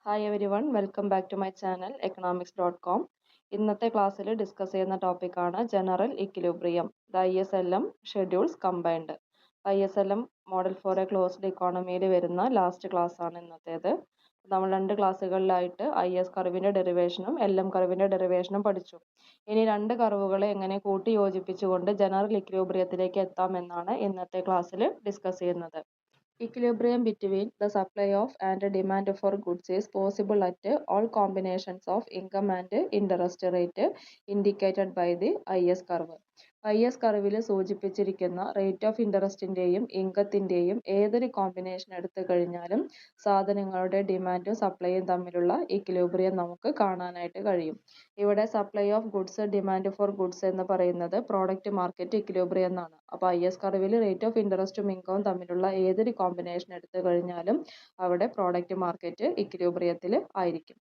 Hi everyone welcome back to my channel economics.com. ഇന്നത്തെ ക്ലാസ്സിൽ discuss ചെയ്യുന്ന ടോപ്പിക്കാണ് general equilibrium the ISLM schedules combined. ISLM model for a closed ഇക്കോണമിയിൽ വരുന്ന last class ആണ് ഇന്നത്തേത്. നമ്മൾ രണ്ട് ക്ലാസ്സുകളിലായിട്ട് IS കർവിൻ്റെ ഡെറിവേഷനും LM കർവിൻ്റെ ഡെറിവേഷനും പഠിച്ചു. ഇനി രണ്ട് കർവുകളെ എങ്ങനെ കൂട്ടി യോജിപ്പിച്ചുകൊണ്ട് ജനറൽ ഇക്വിലിബ്രിയത്തിലേക്ക് എത്താമെന്നാണ് ഇന്നത്തെ ക്ലാസ്സിൽ ഡിസ്കസ് ചെയ്യുന്നത്. Equilibrium between the supply of and demand for goods is possible at all combinations of income and interest rate indicated by the IS curve. IS കർവിൽ സൂചിപ്പിച്ചിരിക്കുന്ന റേറ്റ് ഓഫ് ഇൻട്രസ്റ്റിൻ്റെയും ഇൻകത്തിൻ്റെയും ഏതൊരു കോമ്പിനേഷൻ എടുത്തു കഴിഞ്ഞാലും സാധനങ്ങളുടെ ഡിമാൻഡും സപ്ലൈയും തമ്മിലുള്ള ഇക്വിലിബ്രിയം നമുക്ക് കാണാനായിട്ട് കഴിയും. ഇവിടെ supply of goods demand for goods എന്ന് പറയുന്നത് പ്രോഡക്റ്റ് മാർക്കറ്റ് ഇക്വിലിബ്രിയം എന്നാണ്. അപ്പോൾ IS കർവിൽ റേറ്റ് ഓഫ് ഇൻട്രസ്റ്റും ഇൻകവും തമ്മിലുള്ള ഏതൊരു കോമ്പിനേഷൻ എടുത്തു കഴിഞ്ഞാലും അവിടെ പ്രോഡക്റ്റ് മാർക്കറ്റ് ഇക്വിലിബ്രിയത്തിൽ ആയിരിക്കും.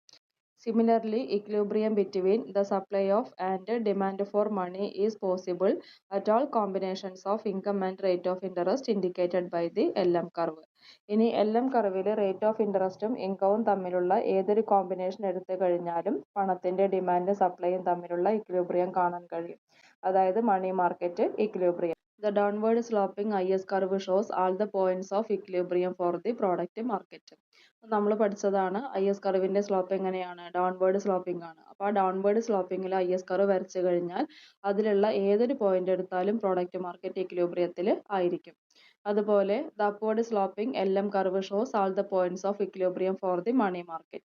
Similarly, equilibrium between the supply of and demand for money is possible at all combinations of income and rate of interest indicated by the LM curve. ഇനി LM കർവിൽ rate of ഇൻട്രസ്റ്റും ഇൻകവും തമ്മിലുള്ള ഏതൊരു combination എടുത്തു കഴിഞ്ഞാലും പണത്തിന്റെ ഡിമാൻഡും സപ്ലൈയും തമ്മിലുള്ള ഇക്വിലിബ്രിയം കാണാൻ കഴിയും. അതായത് money market equilibrium. The downward sloping IS curve shows all the points of equilibrium for the product market. നമ്മൾ പഠിച്ചതാണ് IS കർവിന്റെ സ്ലോപ്പ് എങ്ങനെയാണ്, ഡൗൺവേർഡ് സ്ലോപ്പിംഗ് ആണ്. അപ്പോൾ ആ ഡൗൺവേർഡ് സ്ലോപ്പിംഗിൽ IS കർവ് വരച്ചു കഴിഞ്ഞാൽ അതിലുള്ള ഏതൊരു പോയിന്റ് എടുത്താലും പ്രോഡക്റ്റ് മാർക്കറ്റ് ഇക്വിലിബ്രിയത്തിൽ ആയിരിക്കും. അതുപോലെ the upward sloping LM curve shows all the points of equilibrium for the money market.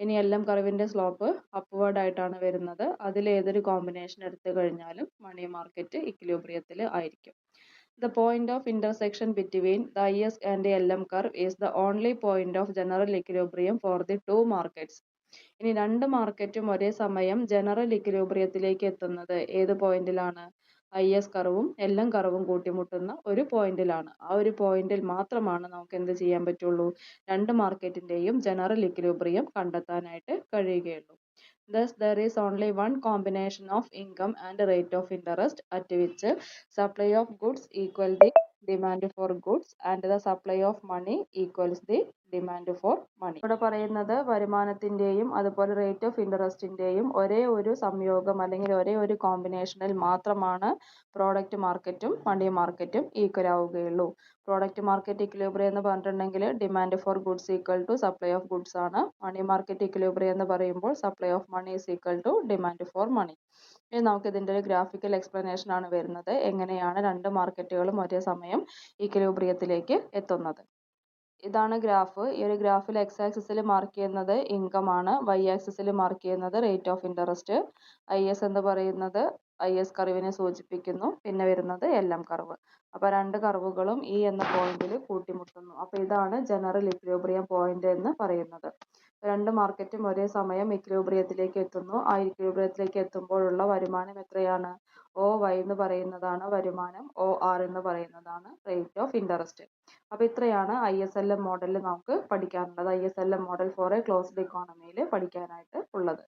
ഇനി LM കർവിന്റെ സ്ലോപ്പ് അപ്വേർഡ് ആയിട്ടാണ് വരുന്നത്. അതിൽ ഏതൊരു കോമ്പിനേഷൻ എടുത്തു കഴിഞ്ഞാലും മണി മാർക്കറ്റ് ഇക്വിലിബ്രിയത്തിൽ ആയിരിക്കും. The point of intersection between the IS and LM curve is the only point of general equilibrium for the two markets. ഇനി രണ്ട് മാർക്കറ്റും ഒരേ സമയം ജനറൽ ഇക്വിലിബ്രിയത്തിലേക്ക് എത്തുന്നത് ഏത് പോയിന്റിലാണ്? IS കർവും LM കർവും കൂട്ടിമുട്ടുന്ന ഒരു പോയിന്റിലാണ്. ആ ഒരു പോയിന്റിൽ മാത്രമാണ് നമുക്ക് എന്ത് ചെയ്യാൻ പറ്റുള്ളൂ, രണ്ട് മാർക്കറ്റിന്റെയും ജനറൽ ഇക്വിലിബ്രിയം കണ്ടെത്താനായിട്ട് കഴിയുകയുള്ളൂ. Thus, there is only one combination of income and rate of interest at which supply of goods equal the demand for goods and the supply of money equals the demand for money. ഇവിടെ പറയുന്നത് വരുമാനത്തിന്റെയും അതുപോലെ rate of ഇൻട്രസ്റ്റിന്റെയും ഒരേ ഒരു സംയോഗം അല്ലെങ്കിൽ ഒരേ ഒരു കോമ്പിനേഷനിൽ മാത്രമാണ് പ്രോഡക്റ്റ് മാർക്കറ്റും മണി മാർക്കറ്റും ഈക്വൽ ആവുകയുള്ളൂ. പ്രോഡക്റ്റ് മാർക്കറ്റ് ഇക്വിലിബ്രിയം എന്ന് പറഞ്ഞിട്ടുണ്ടെങ്കിൽ demand for goods equal to supply of goods ആണ്. മണി മാർക്കറ്റ് ഇക്വിലിബ്രിയം എന്ന് പറയുമ്പോൾ supply of money is equal to demand for money. ഇനി നമുക്ക് ഇതിന്റെ ഒരു ഗ്രാഫിക്കൽ എക്സ്പ്ലനേഷൻ ആണ് വരുന്നത്, എങ്ങനെയാണ് രണ്ട് മാർക്കറ്റുകളും ഒരേ സമയം ഇക്വിലിബ്രിയത്തിലേക്ക് എത്തുന്നത്. ഇതാണ് ഗ്രാഫ്. ഈ ഒരു ഗ്രാഫിൽ എക്സ് ആക്സിസിൽ മാർക്ക് ചെയ്യുന്നത് ഇൻകം ആണ്, വൈ ആക്സിസിൽ മാർക്ക് ചെയ്യുന്നത് റേറ്റ് ഓഫ് ഇൻട്രസ്റ്റ്. IS എന്ന് പറയുന്നത് IS കർവിനെ സൂചിപ്പിക്കുന്നു, പിന്നെ വരുന്നത് LM കർവ്. അപ്പോൾ രണ്ട് കർവുകളും ഈ എന്ന പോയിന്റിൽ കൂട്ടിമുട്ടുന്നു. അപ്പോൾ ഇതാണ് ജനറൽ ഇക്വിലിബ്രിയം പോയിന്റ് എന്ന് പറയുന്നത്. രണ്ട് മാർക്കറ്റും ഒരേ സമയം ഇക്വിലിബ്രിയത്തിലേക്ക് എത്തുന്നു. ആ ഇക്വിലിബ്രിയത്തിലേക്ക് എത്തുമ്പോഴുള്ള വരുമാനം എത്രയാണ്? OY എന്ന് പറയുന്നതാണ് വരുമാനം, OR എന്ന് പറയുന്നതാണ് റേറ്റ് ഓഫ് ഇൻട്രസ്റ്റ്. അപ്പോൾ ഇത്രയാണ് ISLM മോഡലിൽ നമുക്ക് പഠിക്കാനുള്ളത്. ISLM model for a closed ഇക്കോണമിയിൽ പഠിക്കാനായിട്ട് ഉള്ളത്.